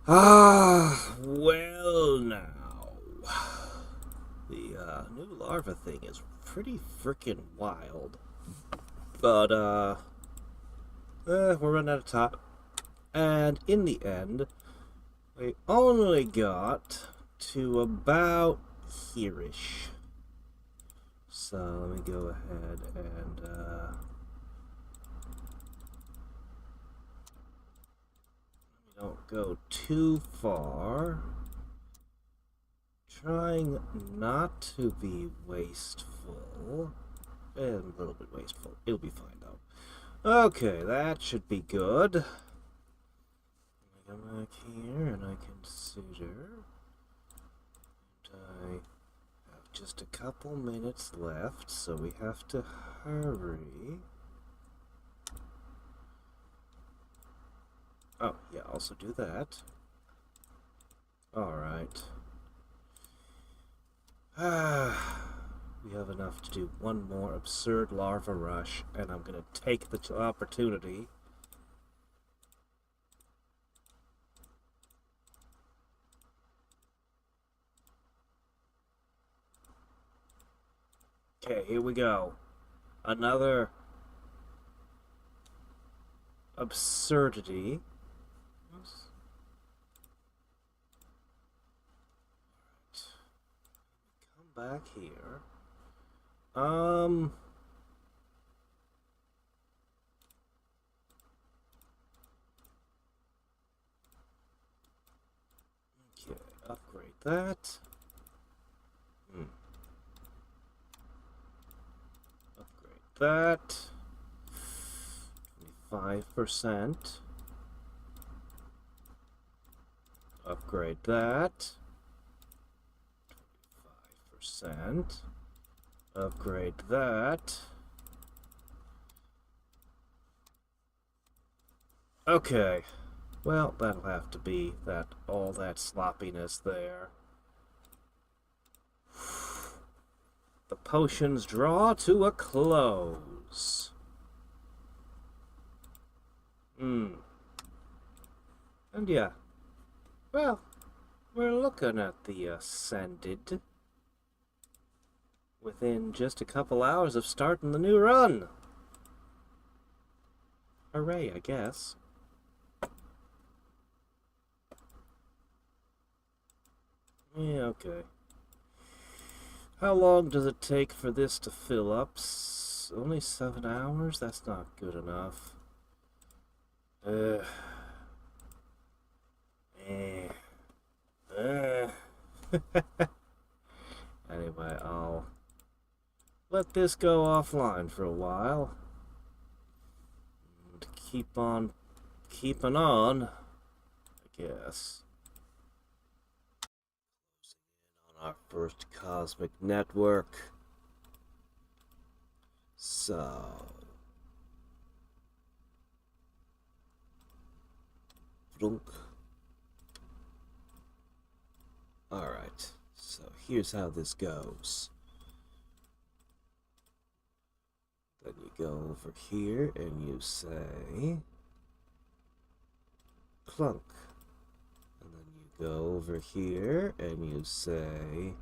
Well now. The new larva thing is pretty freaking wild. But, we're running out of time. And in the end, we only got to about here-ish. So let me go ahead and, don't go too far. Trying not to be wasteful. And a little bit wasteful. It'll be fine though. Okay, that should be good. I come back here and I consider. And I have just a couple minutes left, so we have to hurry. Oh, yeah, also do that. Alright. We have enough to do one more absurd larva rush, and I'm gonna take the opportunity. Okay, here we go. Another absurdity. Back here. Okay, upgrade that. Upgrade that. 25%. Upgrade that. Upgrade that. Okay. Well, that'll have to be all that sloppiness there. The potions draw to a close. And yeah. Well, we're looking at the Ascended within just a couple hours of starting the new run. Hooray, I guess. Yeah, okay. How long does it take for this to fill up? Only 7 hours? That's not good enough. Anyway, I'll let this go offline for a while. And keep on keeping on, I guess. Closing in on our first cosmic network. So. Alright, so here's how this goes. Then you go over here and you say clunk. And then you go over here and you say,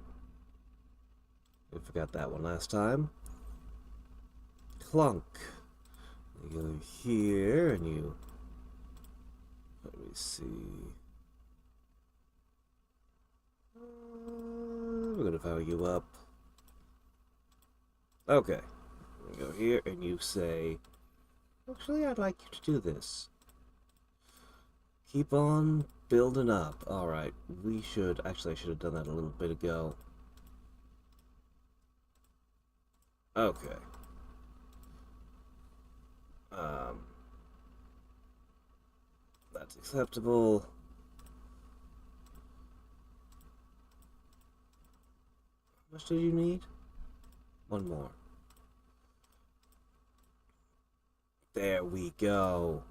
I forgot that one last time, clunk. You go here and you, let me see. We're gonna power you up. Okay. You go here and you say, actually, I'd like you to do this. Keep on building up. Alright, we should, actually I should have done that a little bit ago. Okay. That's acceptable. How much do you need? One more. There we go.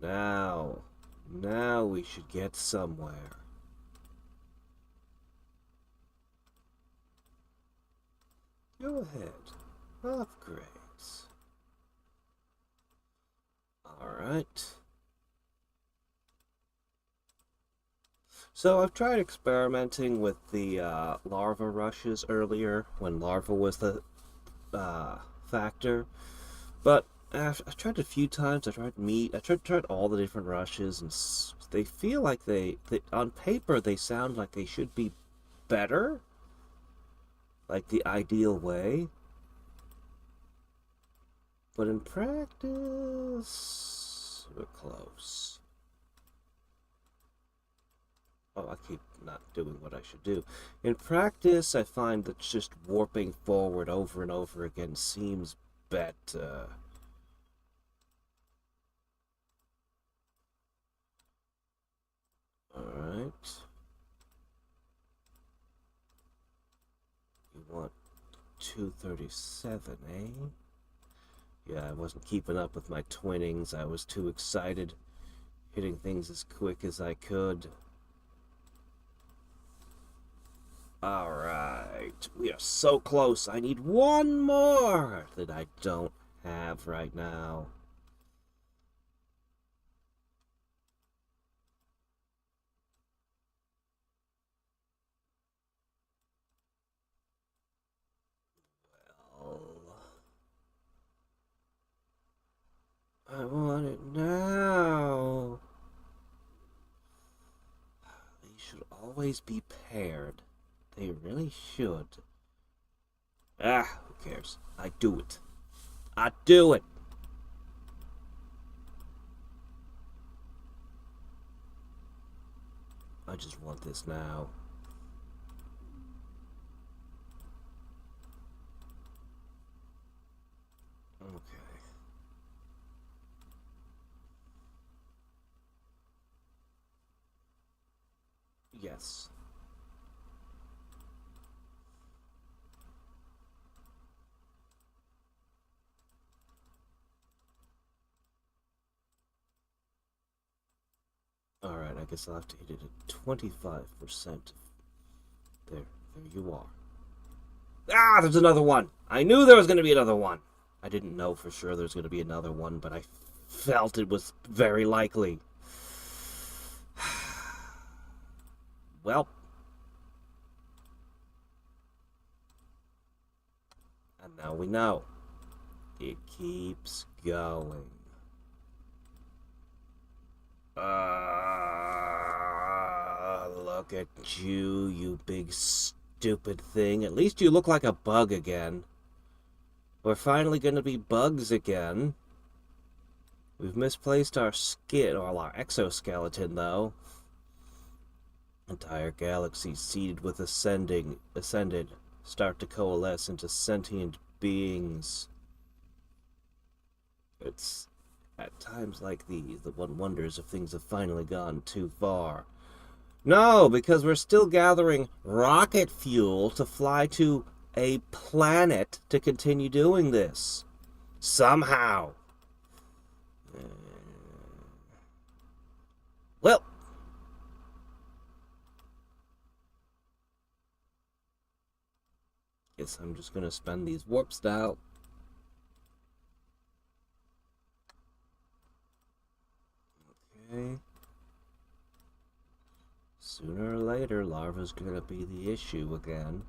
Now we should get somewhere. Go ahead. Upgrades. Alright. So I've tried experimenting with the larva rushes earlier when larva was the factor, but I've tried it a few times. I tried meat. I tried all the different rushes, and they feel like they on paper they sound like they should be better, like the ideal way, but in practice we're close. Oh, I keep not doing what I should do. In practice, I find that just warping forward over and over again seems better. Alright. You want 237, eh? Yeah, I wasn't keeping up with my twinnings. I was too excited, hitting things as quick as I could. Alright, we are so close. I need one more that I don't have right now. Well, I want it now. They should always be paired. They really should. Ah, who cares? I do it. I do it. I just want this now. Okay. Yes. Alright, I guess I'll have to hit it at 25%. There you are. Ah, there's another one. I knew there was going to be another one. I didn't know for sure there was going to be another one, but I felt it was very likely. Well, and now we know. It keeps going. Look at you, you big stupid thing. At least you look like a bug again. We're finally gonna be bugs again. We've misplaced our skin, or our exoskeleton, though. Entire galaxies seeded with ascended, start to coalesce into sentient beings. It's at times like these that one wonders if things have finally gone too far. No, because we're still gathering rocket fuel to fly to a planet to continue doing this. Somehow. Well, guess I'm just gonna spend these warp style. Okay. Sooner or later, larva's gonna be the issue again.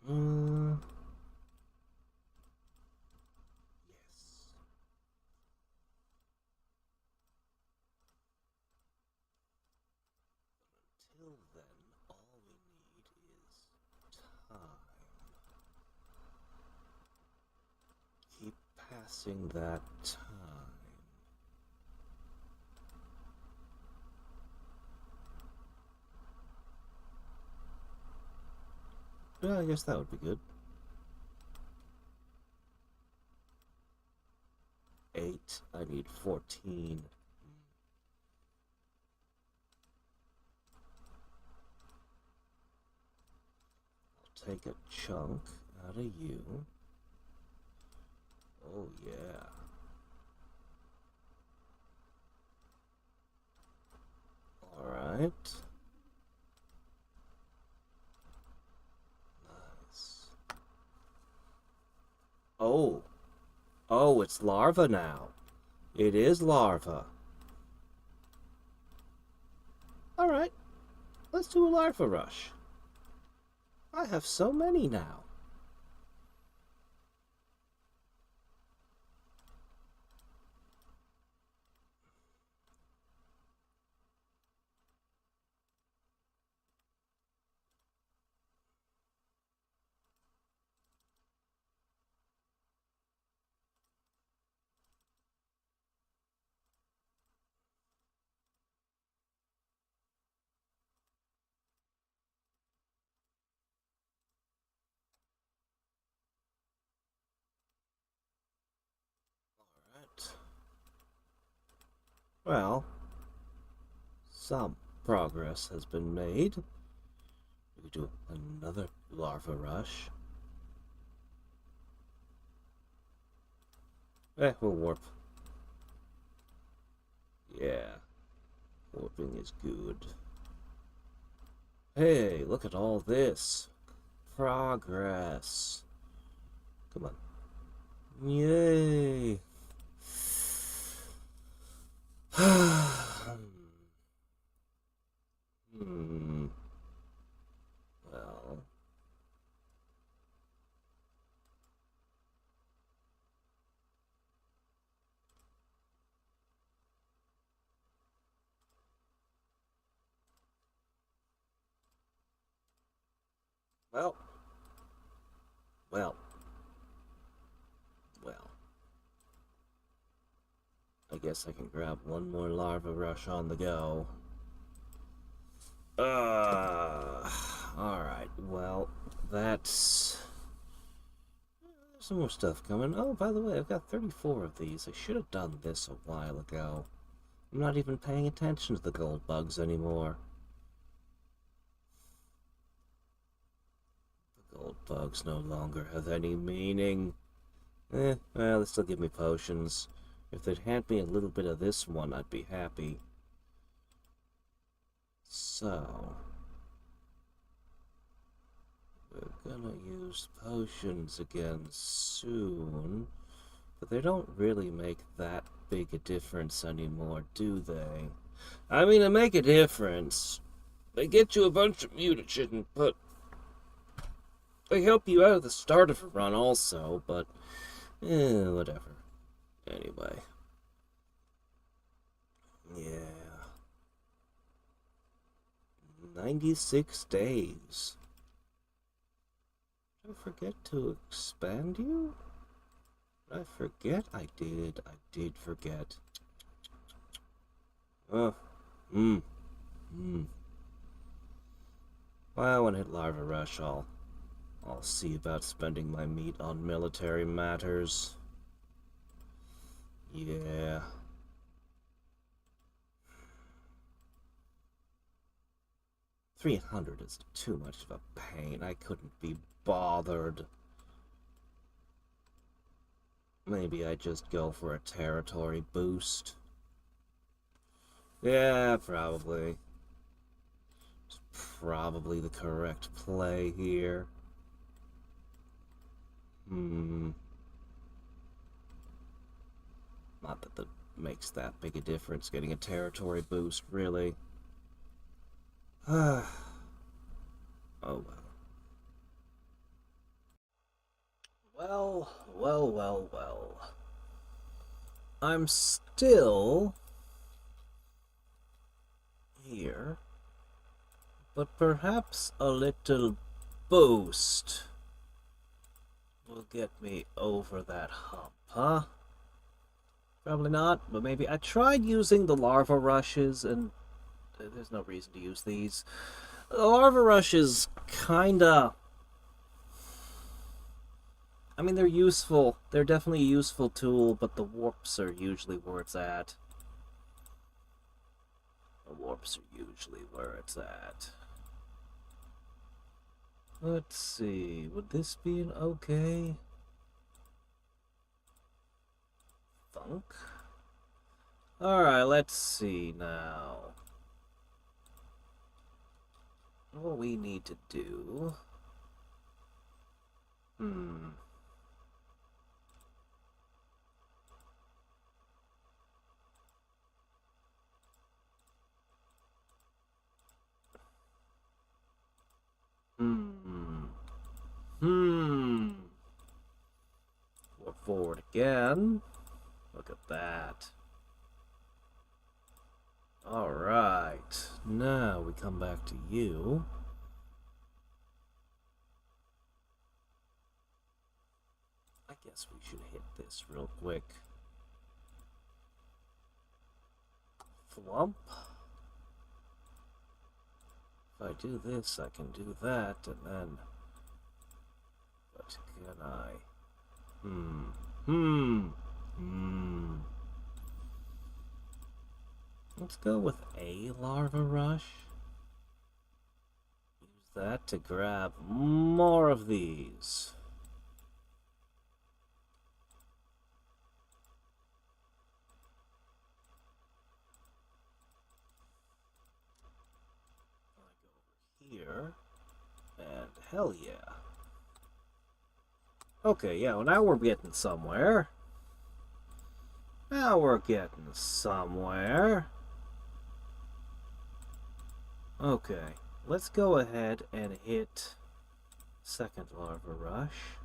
Mm. Yes. Until then, all we need is time. Keep passing that time. Yeah, I guess that would be good. 8. I need 14. I'll take a chunk out of you. Oh, yeah. Alright. Nice. Oh. Oh, it's larva now. It is larva. Alright, let's do a larva rush. I have so many now. Alright. Well, some progress has been made. We do another larva rush. We'll warp. Yeah, warping is good. Hey, look at all this. Progress. Come on. Yay. Hmm. Well. Well. Well. Well. I guess I can grab one more larva rush on the go. Alright, well, that's... There's some more stuff coming. Oh, by the way, I've got 34 of these. I should have done this a while ago. I'm not even paying attention to the gold bugs anymore. The gold bugs no longer have any meaning. Well, they still give me potions. If they'd hand me a little bit of this one, I'd be happy. So... we're gonna use potions again soon. But they don't really make that big a difference anymore, do they? I mean, they make a difference. They get you a bunch of mutagen, but they help you out at the start of a run also, but whatever. Anyway. Yeah. 96 days. Did I forget to expand you? Did I forget? I did forget. Oh. Well, when I hit Larva Rush, I'll see about spending my meat on military matters. Yeah. $300 is too much of a pain. I couldn't be bothered. Maybe I just go for a territory boost. Yeah, probably. It's probably the correct play here. Not that that makes that big a difference, getting a territory boost, really. Oh well. Well. I'm still here, but perhaps a little boost will get me over that hump, huh? Probably not, but maybe. I tried using the larva rushes, and there's no reason to use these. The larva rushes kinda... I mean, they're useful. They're definitely a useful tool, but the warps are usually where it's at. The warps are usually where it's at. Let's see. Would this be an okay? Funk? Alright, let's see now. What we need to do... Warp forward again. Look at that. Alright. Now we come back to you. I guess we should hit this real quick. Flump. If I do this, I can do that, and then... What can I... Let's go with a larva rush. Use that to grab more of these. Here, and hell yeah. Okay, yeah, well now we're getting somewhere. Now we're getting somewhere. Okay, let's go ahead and hit second larva rush.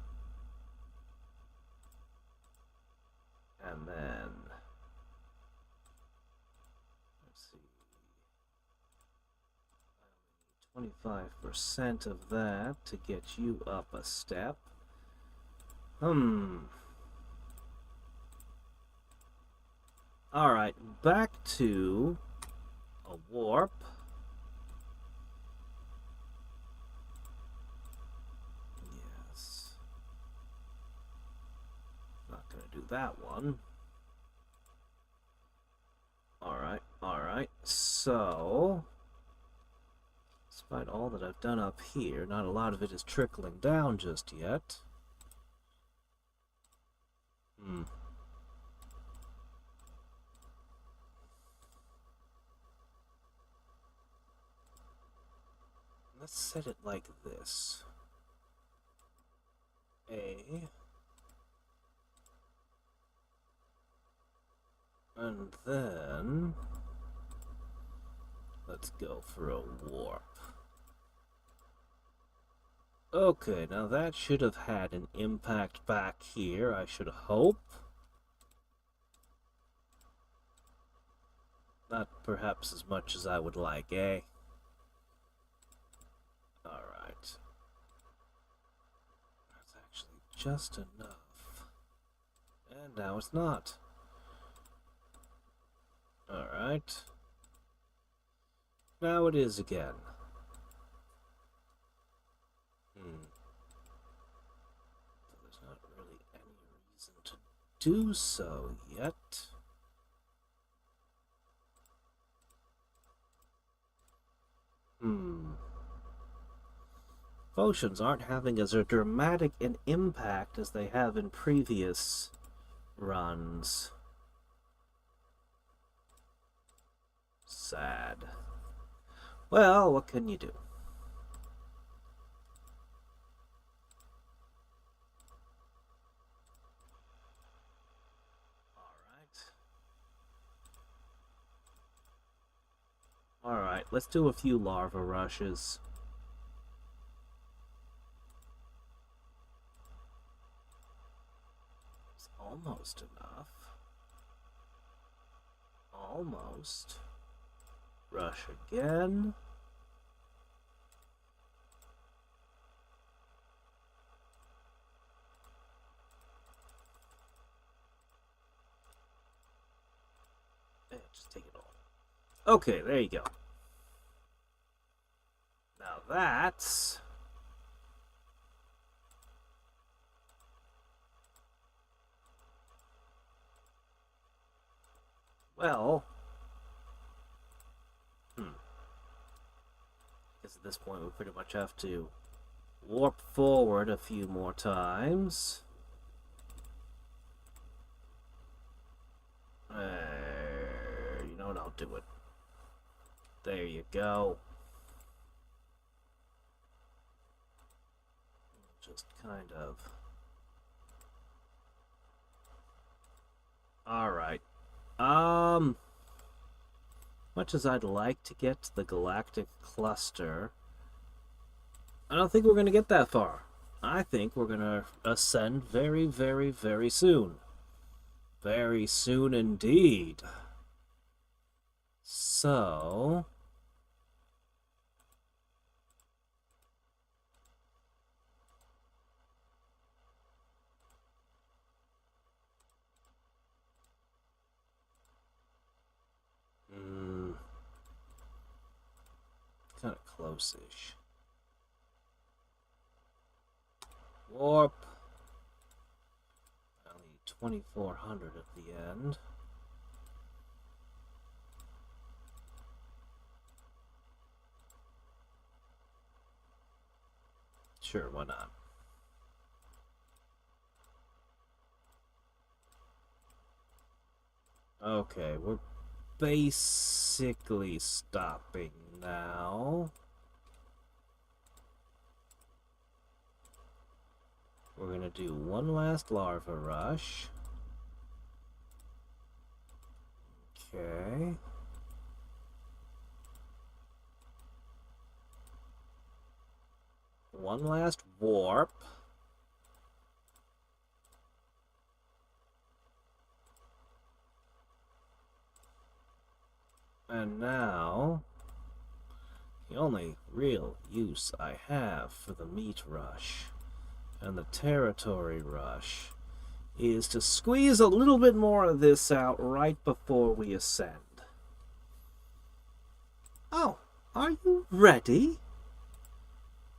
And then, let's see, 25% of that to get you up a step. Alright, back to a warp. Yes. Not gonna do that one. Alright, so... Despite all that I've done up here, not a lot of it is trickling down just yet. Let's set it like this. And then let's go for a warp. Okay, now that should have had an impact back here, I should hope. Not perhaps as much as I would like, eh? Alright. That's actually just enough. And now it's not. Alright. Now it is again. So there's not really any reason to do so yet. Potions aren't having as dramatic an impact as they have in previous runs. Sad. Well, what can you do? Alright, let's do a few larva rushes. It's almost enough. Almost. Rush again. Just take it all. Okay, there you go. Now that's... Well... I guess at this point we pretty much have to warp forward a few more times. You know what, I'll do it. There you go. Just kind of... Alright. Much as I'd like to get the galactic cluster, I don't think we're going to get that far. I think we're gonna ascend very, very, very soon. Very soon indeed. So... kind of close-ish. Warp. I'll need 2,400 at the end. Sure, why not? Okay, we're basically stopping now. We're gonna do one last larva rush. Okay. One last warp. And now, the only real use I have for the meat rush and the territory rush is to squeeze a little bit more of this out right before we ascend. Oh, are you ready?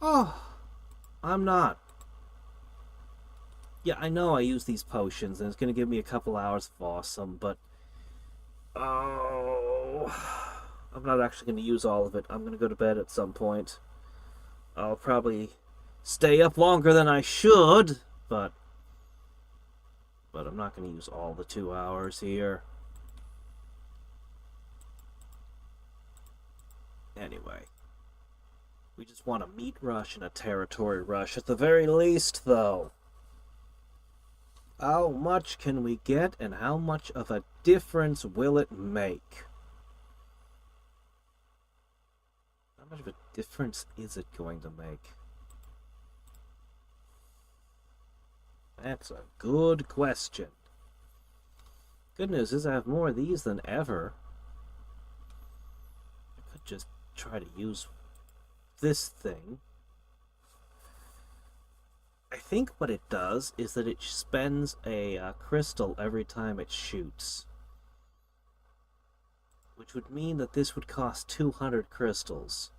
Oh, I'm not. Yeah, I know I use these potions, and it's going to give me a couple hours of awesome, but... Oh... I'm not actually going to use all of it. I'm going to go to bed at some point. I'll probably stay up longer than I should, but I'm not going to use all the 2 hours here. Anyway. We just want a meat rush and a territory rush at the very least, though. How much can we get, and how much of a difference will it make? How much of a difference is it going to make? That's a good question. Good news is I have more of these than ever. I could just try to use this thing. I think what it does is that it spends a crystal every time it shoots. Which would mean that this would cost 200 crystals.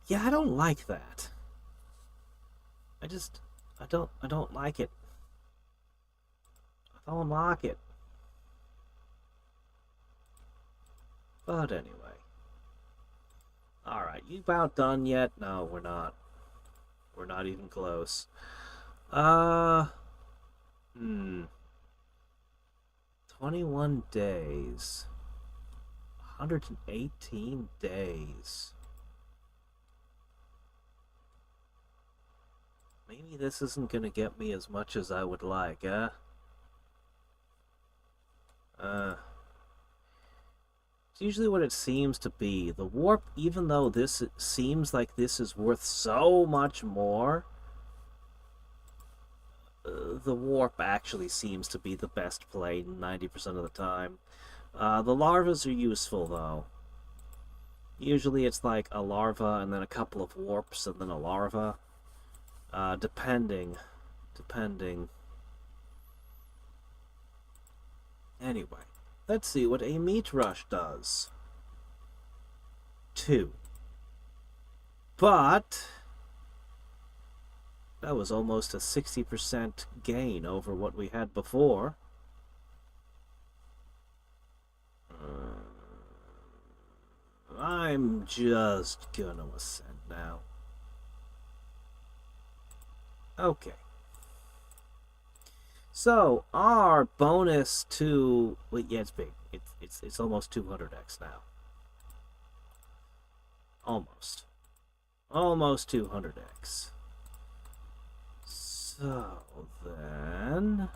Yeah, I don't like that. I don't like it. I don't like it. But anyway. Alright, you about done yet? No, we're not. We're not even close. 21 days. 118 days. Maybe this isn't gonna get me as much as I would like, eh? It's usually what it seems to be. The warp, even though this seems like this is worth so much more, the warp actually seems to be the best play 90% of the time. The larvas are useful, though. Usually it's like a larva and then a couple of warps and then a larva. Depending. Anyway. Let's see what a meat rush does. 2. But that was almost a 60% gain over what we had before. I'm just gonna ascend now. Okay. So, our bonus to... Wait, yeah, it's big. It's almost 200x now. Almost. Almost 200x. So, then...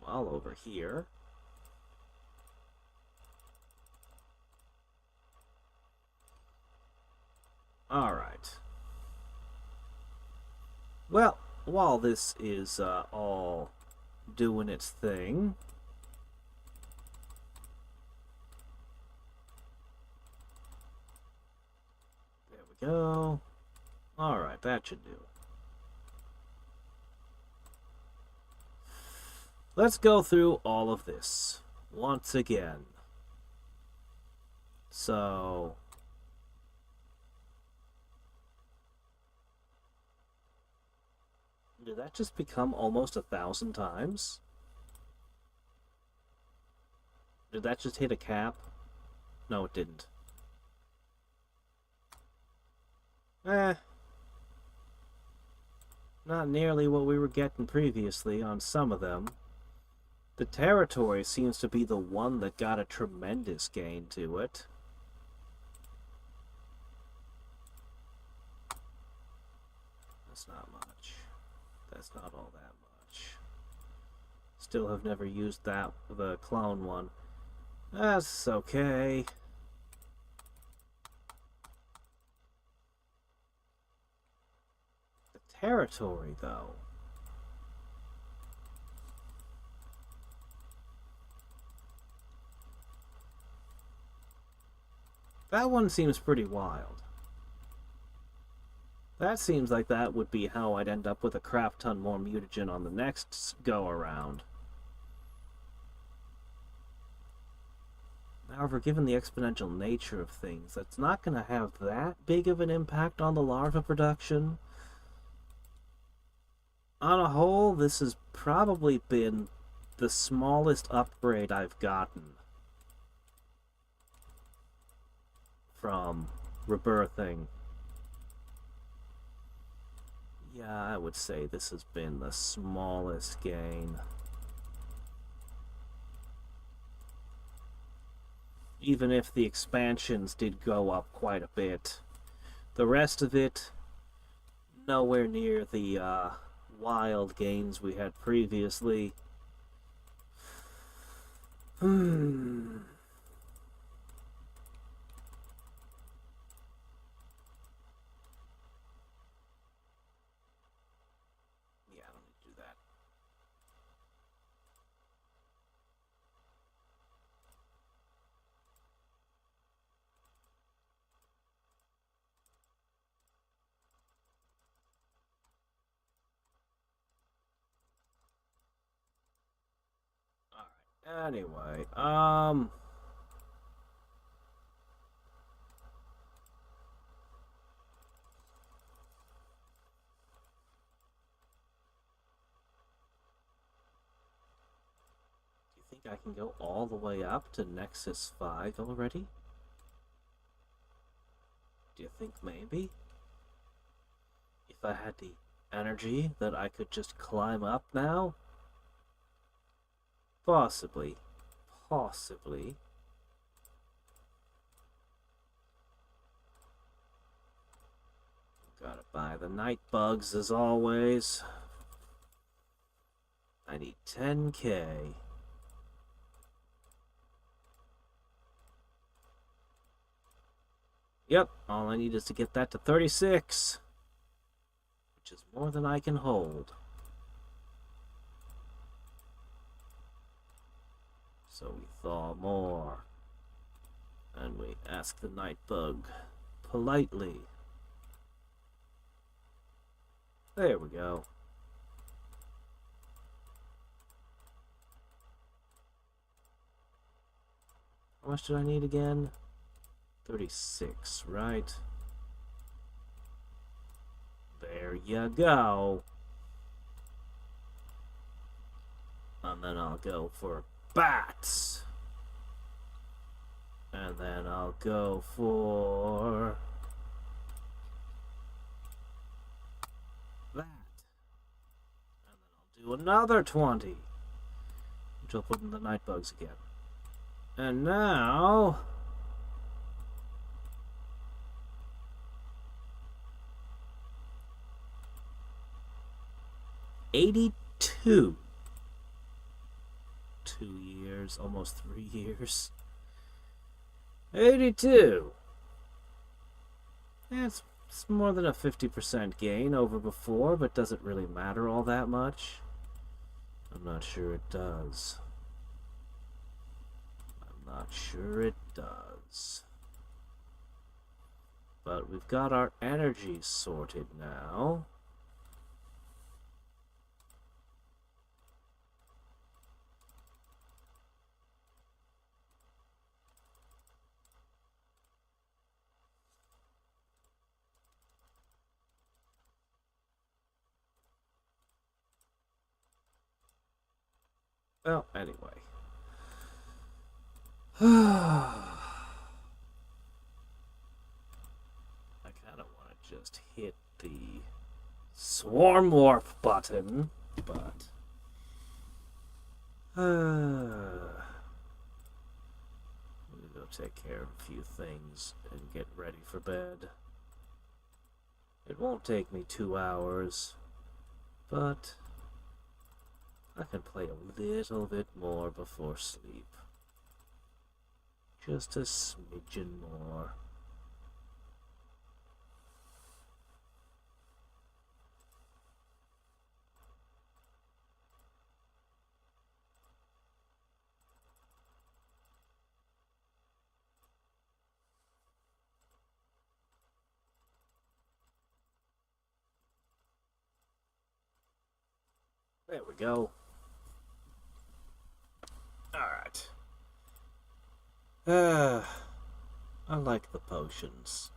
Meanwhile, over here... Alright. Well, while this is all doing its thing... There we go. Alright, that should do. Let's go through all of this once again. So... Did that just become almost 1,000 times? Did that just hit a cap? No, it didn't. Not nearly what we were getting previously on some of them. The territory seems to be the one that got a tremendous gain to it. That's not much. That's not all that much. Still have never used that, the clone one. That's okay. The territory, though. That one seems pretty wild. That seems like that would be how I'd end up with a crap ton more mutagen on the next go-around. However, given the exponential nature of things, that's not going to have that big of an impact on the larva production. On a whole, this has probably been the smallest upgrade I've gotten from rebirthing. Yeah, I would say this has been the smallest gain. Even if the expansions did go up quite a bit. The rest of it, nowhere near the wild gains we had previously. Anyway, do you think I can go all the way up to Nexus 5 already? Do you think maybe? If I had the energy that I could just climb up now? Possibly. Possibly. Gotta buy the night bugs as always. I need 10K. Yep, all I need is to get that to 36. Which is more than I can hold. So we thaw more, and we ask the night bug politely. There we go. How much did I need again? 36, right? There you go. And then I'll go for bats. And then I'll go for that. And then I'll do another 20. Which I'll put in the night bugs again. And now... $82. 2 years, almost 3 years. 82! Yeah, it's more than a 50% gain over before, but doesn't really matter all that much. I'm not sure it does. I'm not sure it does. But we've got our energy sorted now. Well, anyway. I kind of want to just hit the swarm warp button, but I'm gonna go take care of a few things and get ready for bed. It won't take me 2 hours, but I can play a little bit more before sleep. Just a smidgen more. There we go. Alright. I like the potions.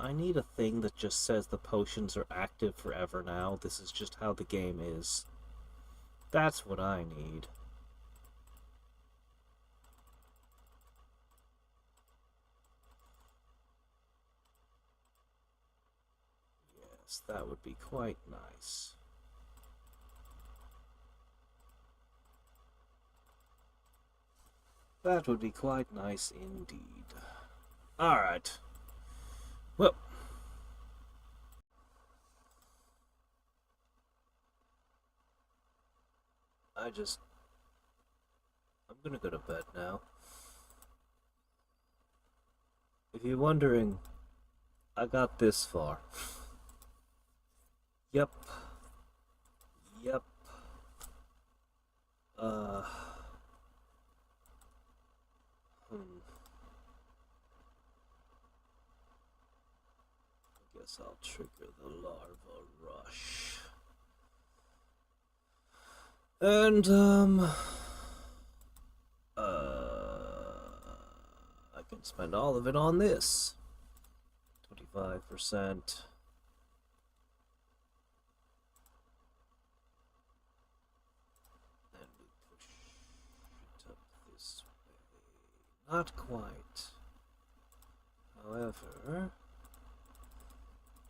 I need a thing that just says the potions are active forever now. This is just how the game is. That's what I need. Yes, that would be quite nice. That would be quite nice indeed. Alright. Well. I'm gonna go to bed now. If you're wondering, I got this far. Yep. Yep. Guess I'll trigger the larva rush. And, I can spend all of it on this. 25%. And we push it up this way. Not quite. However,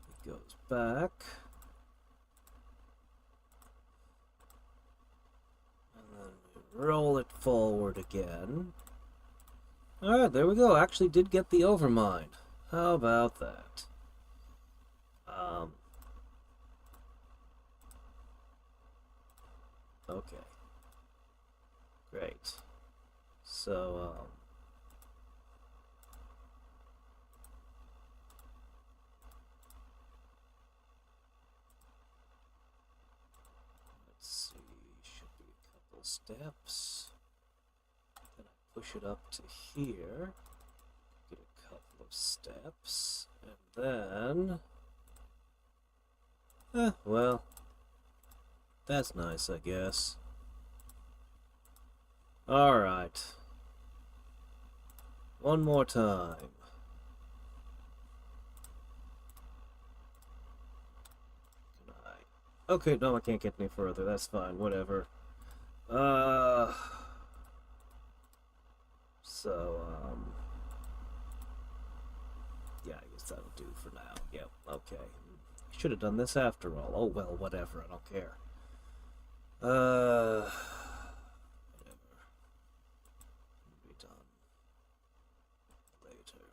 it goes back. Roll it forward again. Alright, there we go. Actually did get the overmind. How about that? Okay. Great. So, let's see. Should be a couple steps. Then I push it up to here. Get a couple of steps. And then... well... That's nice, I guess. Alright. One more time. Okay, no, I can't get any further. That's fine, whatever. Yeah, I guess that'll do for now. Yep, okay. Should have done this after all. Oh, well, whatever. I don't care. Whatever. Be done later.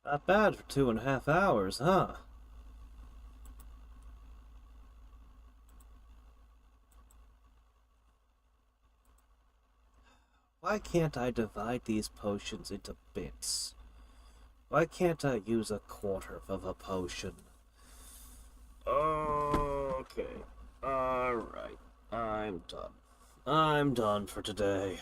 Not bad for 2.5 hours, huh? Why can't I divide these potions into bits? Why can't I use a quarter of a potion? Okay. Alright. I'm done. I'm done for today.